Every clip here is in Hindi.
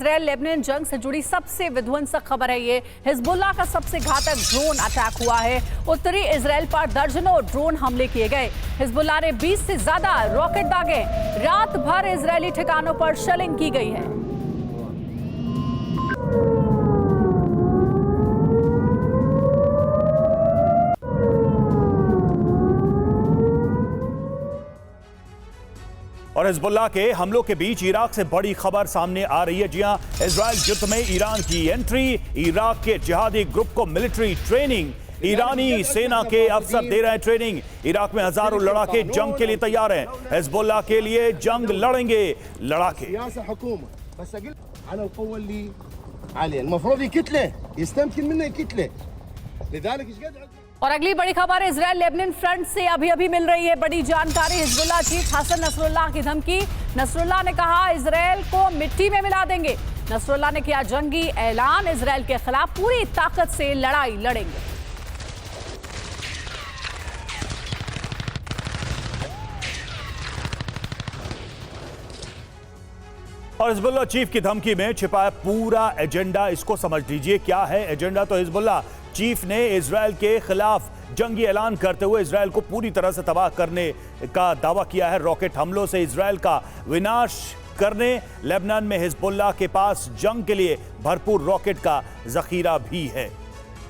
इजराइल लेबनान जंग से जुड़ी सबसे विध्वंसक खबर है ये। हिजबुल्लाह का सबसे घातक ड्रोन अटैक हुआ है। उत्तरी इजराइल पर दर्जनों ड्रोन हमले किए गए। हिजबुल्लाह ने 20 से ज्यादा रॉकेट दागे। रात भर इजरायली ठिकानों पर शेलिंग की गई है। और हिजबुल्लाह के हमलों के बीच इराक से बड़ी खबर सामने आ रही है। जी हां, इजराइल युद्ध में ईरान की एंट्री, इराक के जिहादी ग्रुप को मिलिट्री ट्रेनिंग, ईरानी सेना के अफसर दे रहे हैं ट्रेनिंग। इराक में हजारों लड़ाके जंग के लिए तैयार हैं। हिजबुल्लाह के लिए जंग लड़ेंगे लड़ाके। और अगली बड़ी खबर इजराइल लेबनान फ्रंट से अभी मिल रही है बड़ी जानकारी। हिजबुल्लाह चीफ हसन नसरुल्लाह की धमकी। नसरुल्लाह ने कहा इजराइल को मिट्टी में मिला देंगे। नसरुल्लाह ने किया जंगी ऐलान, इजराइल के खिलाफ पूरी ताकत से लड़ाई लड़ेंगे। और हिजबुल्लाह चीफ की धमकी में छिपा है पूरा एजेंडा। इसको समझ लीजिए क्या है एजेंडा। तो हिजबुल्लाह चीफ ने इजराइल के खिलाफ जंगी ऐलान करते हुए इजराइल को पूरी तरह से तबाह करने का दावा किया है। रॉकेट हमलों से इजराइल का विनाश करने। लेबनान में हिजबुल्लाह के पास जंग के लिए भरपूर रॉकेट का जखीरा भी है।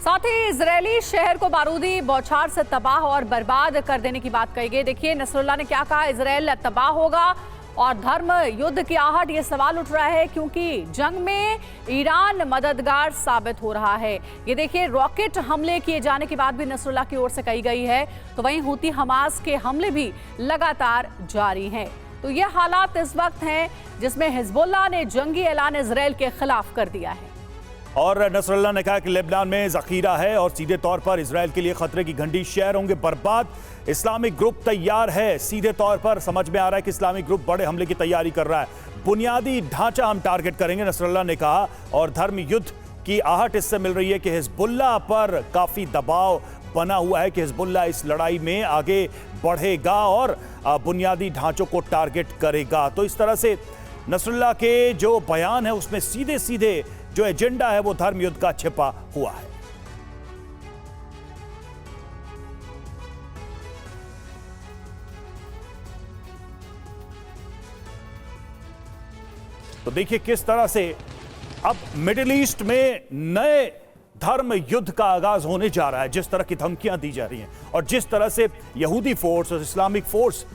साथ ही इजरायली शहर को बारूदी बौछार से तबाह और बर्बाद कर देने की बात कही गई। देखिए नसरुल्लाह ने क्या कहा, इजराइल तबाह होगा और धर्म युद्ध की आहट। ये सवाल उठ रहा है क्योंकि जंग में ईरान मददगार साबित हो रहा है। ये देखिए रॉकेट हमले किए जाने की बात भी नसरुल्लाह की ओर से कही गई है। तो वहीं हूती हमास के हमले भी लगातार जारी हैं। तो ये हालात इस वक्त हैं जिसमें हिजबुल्लाह ने जंगी ऐलान इजराइल के खिलाफ कर दिया है। और नसरुल्लाह ने कहा कि लेबनान में जखीरा है और सीधे तौर पर इजराइल के लिए खतरे की घंटी। शहर होंगे बर्बाद। इस्लामिक ग्रुप तैयार है। सीधे तौर पर समझ में आ रहा है कि इस्लामिक ग्रुप बड़े हमले की तैयारी कर रहा है। बुनियादी ढांचा हम टारगेट करेंगे, नसरुल्लाह ने कहा। और धर्म युद्ध की आहट इससे मिल रही है कि हिजबुल्लाह पर काफी दबाव बना हुआ है कि हिजबुल्लाह इस लड़ाई में आगे बढ़ेगा और बुनियादी ढांचों को टारगेट करेगा। तो इस तरह से नसरुल्लाह के जो बयान है उसमें सीधे सीधे जो एजेंडा है वो धर्म युद्ध का छिपा हुआ है। तो देखिए किस तरह से अब मिडिल ईस्ट में नए धर्म युद्ध का आगाज होने जा रहा है। जिस तरह की धमकियां दी जा रही हैं और जिस तरह से यहूदी फोर्स और इस्लामिक फोर्स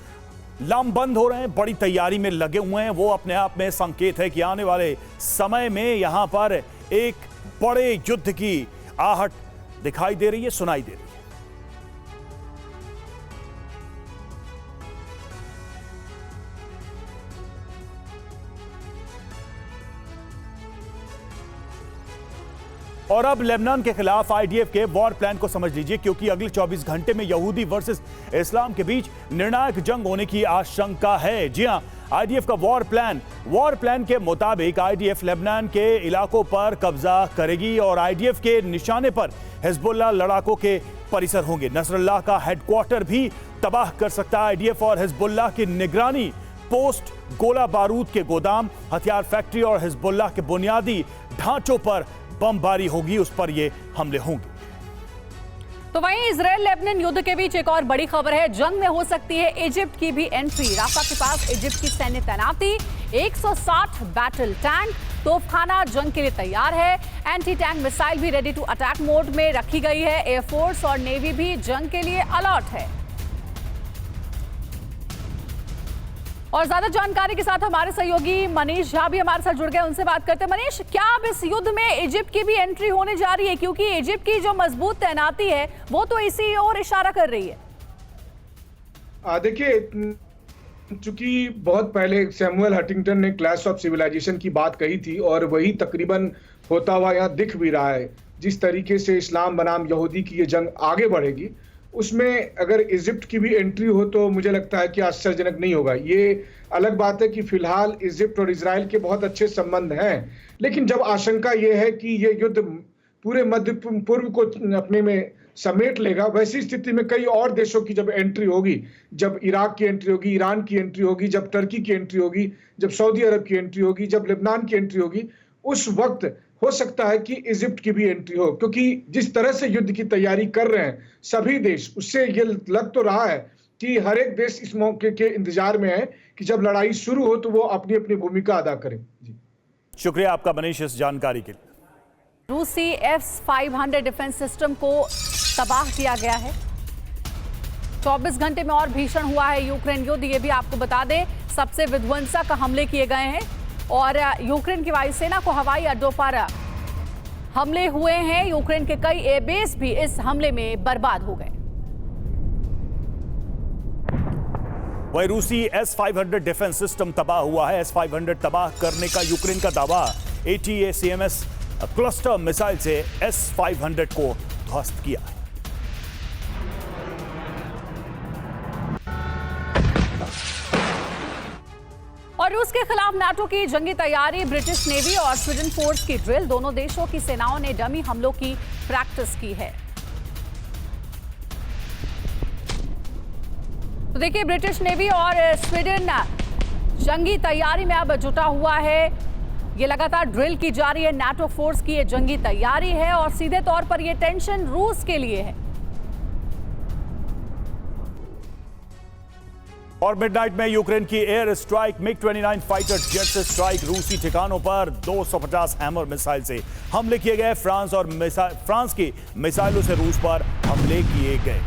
लामबंद हो रहे हैं, बड़ी तैयारी में लगे हुए हैं, वो अपने आप में संकेत है कि आने वाले समय में यहां पर एक बड़े युद्ध की आहट दिखाई दे रही है, सुनाई दे रही है। और अब लेबनान के खिलाफ आईडीएफ के वॉर प्लान को समझ लीजिए, क्योंकि अगले 24 घंटे में यहूदी वर्सेस इस्लाम के बीच निर्णायक जंग होने की आशंका है। जी हां, आईडीएफ का वॉर प्लान के मुताबिक आईडीएफ लेबनान के इलाकों पर कब्जा करेगी और आईडीएफ के निशाने पर हिजबुल्लाह लड़ाकों के परिसर होंगे। नसरुल्लाह का हेडक्वार्टर भी तबाह कर सकता है आईडीएफ और हिजबुल्लाह की निगरानी पोस्ट, गोला बारूद के गोदाम, हथियार फैक्ट्री और हिजबुल्लाह के बुनियादी ढांचों पर बमबारी होगी, उस पर ये हमले होंगे। तो वहीं इजराइल लेबनान युद्ध के बीच एक और बड़ी खबर है, जंग में हो सकती है इजिप्ट की भी एंट्री। राफा के पास इजिप्ट की सैन्य तैनाती, 160 बैटल टैंक, तोपखाना जंग के लिए तैयार है। एंटी टैंक मिसाइल भी रेडी टू अटैक मोड में रखी गई है। एयरफोर्स और नेवी भी जंग के लिए अलर्ट है। और ज्यादा जानकारी के साथ हमारे सहयोगी मनीष झा भी हमारे साथ जुड़ गए, उनसे बात करते हैं। मनीष, क्या अब इस युद्ध में इजिप्ट की भी एंट्री होने जा रही है? क्योंकि इजिप्ट की जो मजबूत तैनाती है वो तो इसी ओर इशारा कर रही है। देखिए, चूंकि बहुत पहले सैमुअल हंटिंगटन ने क्लैश ऑफ सिविलाइजेशन की बात कही थी और वही तकरीबन होता हुआ यहाँ दिख भी रहा है। जिस तरीके से इस्लाम बनाम यहूदी की ये जंग आगे बढ़ेगी, उसमें अगर इजिप्ट की भी एंट्री हो तो मुझे लगता है कि आश्चर्यजनक नहीं होगा। ये अलग बात है कि फिलहाल इजिप्ट और इजराइल के बहुत अच्छे संबंध हैं, लेकिन जब आशंका ये है कि ये युद्ध पूरे मध्य पूर्व को अपने में समेट लेगा, वैसी स्थिति में कई और देशों की जब एंट्री होगी, जब इराक की एंट्री होगी, ईरान की एंट्री होगी, जब टर्की की एंट्री होगी, जब सऊदी अरब की एंट्री होगी, जब लेबनान की एंट्री होगी, उस वक्त हो सकता है कि इजिप्ट की भी एंट्री हो, क्योंकि जिस तरह से युद्ध की तैयारी कर रहे हैं सभी देश, उससे ये लग तो रहा है कि हर एक देश इस मौके के इंतजार में है कि जब लड़ाई शुरू हो तो वो अपनी अपनी भूमिका अदा करें। जी, शुक्रिया आपका मनीष इस जानकारी के लिए। रूसी S-500 डिफेंस सिस्टम को तबाह किया गया है। 24 घंटे में और भीषण हुआ है यूक्रेन युद्ध, ये भी आपको बता दें। सबसे विध्वंसक हमले किए गए हैं और यूक्रेन की वायुसेना को हवाई अड्डों पर हमले हुए हैं। यूक्रेन के कई एयरबेस भी इस हमले में बर्बाद हो गए। वही रूसी S-500 डिफेंस सिस्टम तबाह हुआ है। S-500 तबाह करने का यूक्रेन का दावा। ATACMS क्लस्टर मिसाइल से S-500 को ध्वस्त किया है। और रूस के खिलाफ नाटो की जंगी तैयारी, ब्रिटिश नेवी और स्वीडन फोर्स की ड्रिल, दोनों देशों की सेनाओं ने डमी हमलों की प्रैक्टिस की है। तो देखिए, ब्रिटिश नेवी और स्वीडन जंगी तैयारी में अब जुटा हुआ है। ये लगातार ड्रिल की जा रही है। नाटो फोर्स की ये जंगी तैयारी है और सीधे तौर पर ये टेंशन रूस के लिए है। और मिडनाइट में यूक्रेन की air strike, MiG-29 fighter jet से स्ट्राइक, रूसी ठिकानों पर 250 हैमर मिसाइल से हमले किए गए। फ्रांस की मिसाइलों से रूस पर हमले किए गए।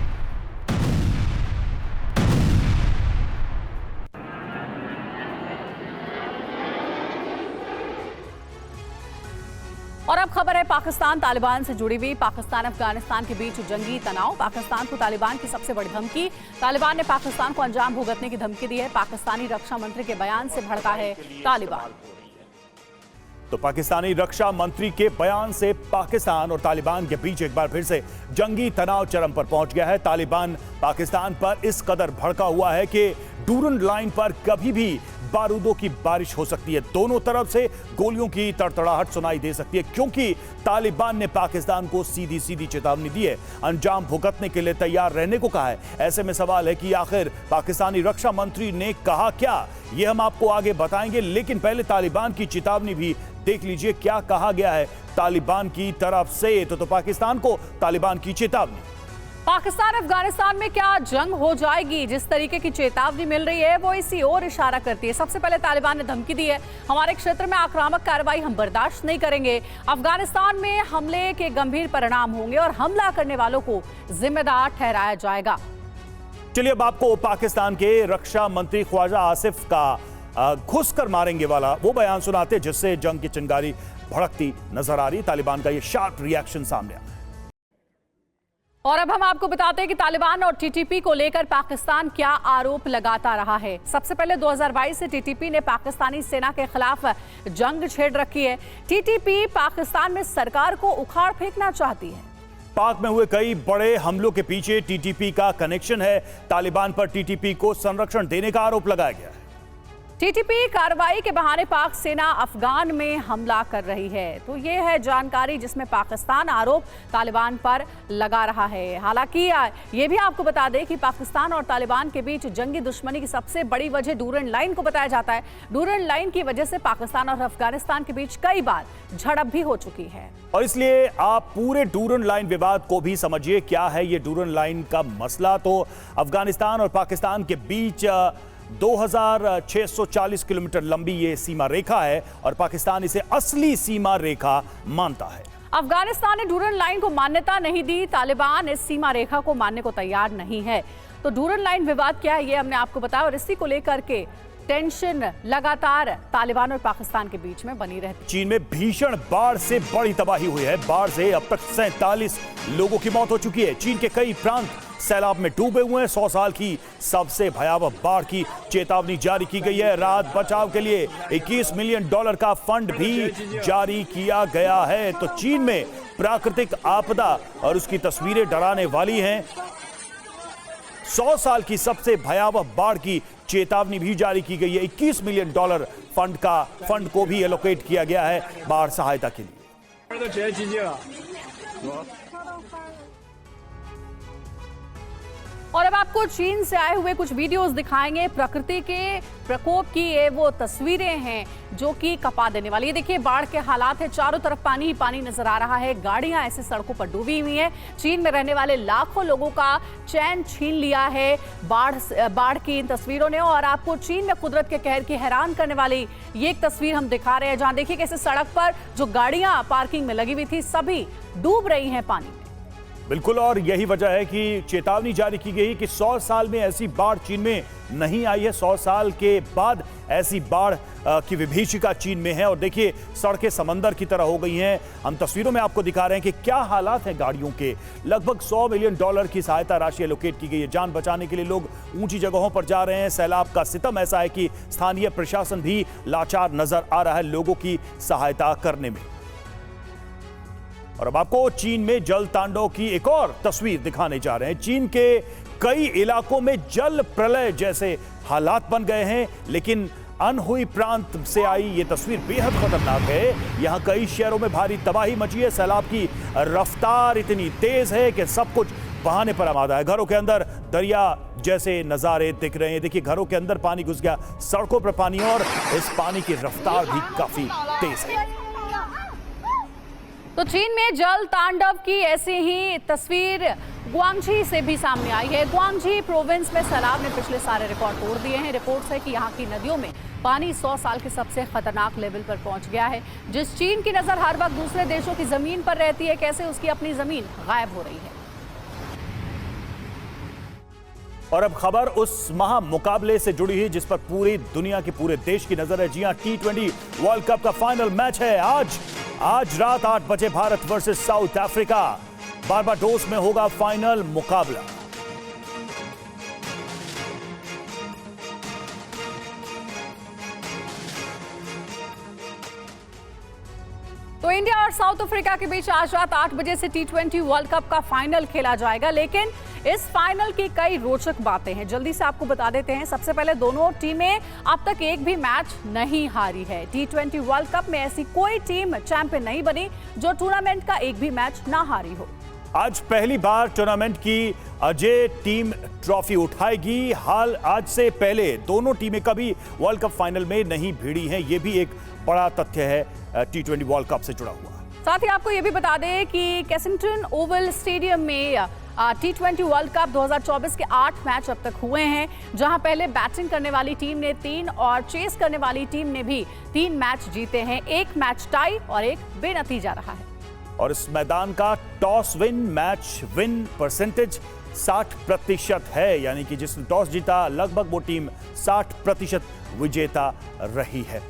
और अब खबर है पाकिस्तान तालिबान से जुड़ी हुई। पाकिस्तान अफगानिस्तान के बीच जंगी तनाव, पाकिस्तान को तालिबान की सबसे बड़ी धमकी। तालिबान ने पाकिस्तान को अंजाम भुगतने की धमकी दी है। पाकिस्तानी रक्षा मंत्री के बयान से भड़का है तालिबान। तो पाकिस्तानी रक्षा मंत्री के बयान से पाकिस्तान और तालिबान के बीच एक बार फिर से जंगी तनाव चरम पर पहुंच गया है। तालिबान पाकिस्तान पर इस कदर भड़का हुआ है कि डूरन लाइन पर कभी भी बारूदों की बारिश हो सकती है। दोनों तरफ से गोलियों की तड़तड़ाहट सुनाई दे सकती है, क्योंकि तालिबान ने पाकिस्तान को सीधी सीधी चेतावनी दी है, अंजाम भुगतने के लिए तैयार रहने को कहा है। ऐसे में सवाल है कि आखिर पाकिस्तानी रक्षा मंत्री ने कहा क्या, ये हम आपको आगे बताएंगे। लेकिन पहले तालिबान की चेतावनी भी देख लीजिए, क्या कहा गया है तालिबान की तरफ से। तो पाकिस्तान को तालिबान की चेतावनी। पाकिस्तान अफगानिस्तान में क्या जंग हो जाएगी, जिस तरीके की चेतावनी मिल रही है वो इसी ओर इशारा करती है। सबसे पहले तालिबान ने धमकी दी है, हमारे क्षेत्र में आक्रामक कार्रवाई हम बर्दाश्त नहीं करेंगे। अफगानिस्तान में हमले के गंभीर परिणाम होंगे और हमला करने वालों को जिम्मेदार ठहराया जाएगा। चलिए अब आपको पाकिस्तान के रक्षा मंत्री ख्वाजा आसिफ का घुसकर मारेंगे वाला वो बयान सुनाते, जिससे जंग की चिंगारी भड़कती नजर आ रही। तालिबान का ये शार्प रिएक्शन सामने आया। और अब हम आपको बताते हैं कि तालिबान और टीटीपी को लेकर पाकिस्तान क्या आरोप लगाता रहा है। सबसे पहले 2022 से टीटीपी ने पाकिस्तानी सेना के खिलाफ जंग छेड़ रखी है। टीटीपी पाकिस्तान में सरकार को उखाड़ फेंकना चाहती है। पाक में हुए कई बड़े हमलों के पीछे टीटीपी का कनेक्शन है। तालिबान पर टीटीपी को संरक्षण देने का आरोप लगाया गया है। टीटीपी कार्रवाई के बहाने पाक सेना अफगान में हमला कर रही है। तो ये है जानकारी जिसमें पाकिस्तान आरोप तालिबान पर लगा रहा है। हालांकि ये भी आपको बता दें कि पाकिस्तान और तालिबान के बीच जंगी दुश्मनी की सबसे बड़ी वजह डूरन लाइन को बताया जाता है। डूरन लाइन की वजह से पाकिस्तान और अफगानिस्तान के बीच कई बार झड़प भी हो चुकी है। और इसलिए आप पूरे डूरन लाइन विवाद को भी समझिए। क्या है ये डूरन लाइन का मसला? तो अफगानिस्तान और पाकिस्तान के बीच 2640 किलोमीटर लंबी ये सीमा रेखा है और पाकिस्तान इसे असली सीमा रेखा मानता है। अफगानिस्तान ने डूरन लाइन को मान्यता नहीं दी। तालिबान इस सीमा रेखा को मानने को तैयार नहीं है। तो डूरन लाइन विवाद क्या है ये हमने आपको बताया और इसी को लेकर के टेंशन लगातार तालिबान और पाकिस्तान के बीच में बनी रहती है। चीन में भीषण बाढ़ से बड़ी तबाही हुई है। बाढ़ से अब तक 47 लोगों की मौत हो चुकी है। चीन के कई प्रांत सैलाब में डूबे हुए हैं। 100 साल की सबसे भयावह बाढ़ की चेतावनी जारी की गई है। राहत बचाव के लिए $21 मिलियन का फंड भी जारी किया गया है। तो चीन में प्राकृतिक आपदा और उसकी तस्वीरें डराने वाली हैं। 100 साल की सबसे भयावह बाढ़ की चेतावनी भी जारी की गई है। $21 मिलियन फंड को भी एलोकेट किया गया है बाढ़ सहायता के लिए। और अब आपको चीन से आए हुए कुछ वीडियोस दिखाएंगे। प्रकृति के प्रकोप की ये वो तस्वीरें हैं जो कि कपा देने वाली है। देखिए बाढ़ के हालात है, चारों तरफ पानी ही पानी नजर आ रहा है, गाड़ियां ऐसे सड़कों पर डूबी हुई हैं। चीन में रहने वाले लाखों लोगों का चैन छीन लिया है बाढ़ की इन तस्वीरों ने। और आपको चीन में कुदरत के कहर की हैरान करने वाली ये एक तस्वीर हम दिखा रहे हैं, जहां देखिए कैसे सड़क पर जो गाड़ियां पार्किंग में लगी हुई थी सभी डूब रही हैं पानी में। बिल्कुल, और यही वजह है कि चेतावनी जारी की गई कि 100 साल में ऐसी बाढ़ चीन में नहीं आई है। 100 साल के बाद ऐसी बाढ़ की विभीषिका चीन में है। और देखिए सड़कें समंदर की तरह हो गई हैं। हम तस्वीरों में आपको दिखा रहे हैं कि क्या हालात हैं गाड़ियों के। लगभग $100 मिलियन की सहायता राशि एलोकेट की गई है। जान बचाने के लिए लोग ऊंची जगहों पर जा रहे हैं। सैलाब का सितम ऐसा है कि स्थानीय प्रशासन भी लाचार नजर आ रहा है लोगों की सहायता करने में। और अब आपको चीन में जल तांडव की एक और तस्वीर दिखाने जा रहे हैं। चीन के कई इलाकों में जल प्रलय जैसे हालात बन गए हैं, लेकिन अनहुई प्रांत से आई ये तस्वीर बेहद खतरनाक है। यहां कई शहरों में भारी तबाही मची है। सैलाब की रफ्तार इतनी तेज है कि सब कुछ बहाने पर आमादा है। घरों के अंदर दरिया जैसे नजारे दिख रहे हैं। देखिए घरों के अंदर पानी घुस गया, सड़कों पर पानी, और इस पानी की रफ्तार भी काफी तेज है। तो चीन में जल तांडव की ऐसी ही तस्वीर ग्वांगझी से भी सामने आई है। ग्वांगझी प्रोविंस में सैलाब ने पिछले सारे रिकॉर्ड तोड़ दिए हैं। रिपोर्ट्स है कि यहाँ की नदियों में पानी 100 साल के सबसे खतरनाक लेवल पर पहुंच गया है। जिस चीन की नजर हर वक्त दूसरे देशों की जमीन पर रहती है, कैसे उसकी अपनी जमीन गायब हो रही है। और अब खबर उस महा मुकाबले से जुड़ी है जिस पर पूरी दुनिया की पूरे देश की नजर है। जी हां, T20 वर्ल्ड कप का फाइनल मैच है आज रात 8 बजे Bharat versus south Africa. Barbados में होगा फाइनल मुकाबला। तो इंडिया और साउथ अफ्रीका के बीच आज रात 8 बजे से T20 वर्ल्ड कप का फाइनल खेला जाएगा। लेकिन इस फाइनल की कई रोचक बातें हैं, जल्दी से आपको बता देते हैं। सबसे पहले दोनों टीमें अब तक एक भी मैच नहीं हारी है। T20 वर्ल्ड कप में ऐसी कोई टीम चैंपियन नहीं बनी जो टूर्नामेंट का एक भी मैच ना हारी हो। आज पहली बार टूर्नामेंट की अजय टीम ट्रॉफी उठाएगी। आज से पहले दोनों टीमें कभी वर्ल्ड कप फाइनल में नहीं भिड़ी हैं। यह भी एक बड़ा तथ्य है T20 वर्ल्ड कप से जुड़ा हुआ। साथ ही आपको यह भी बता दें कि केसिंगटन ओवल स्टेडियम में T20 वर्ल्ड कप 2024 के 8 मैच अब तक हुए हैं, जहां पहले बैटिंग करने वाली टीम ने 3 और चेस करने वाली टीम ने भी 3 मैच जीते हैं। एक मैच टाई और एक बेनतीजा रहा है। और इस मैदान का toss win match win percentage 60% है, यानी कि जिसने टॉस जीता लगभग वो टीम 60% विजेता रही है।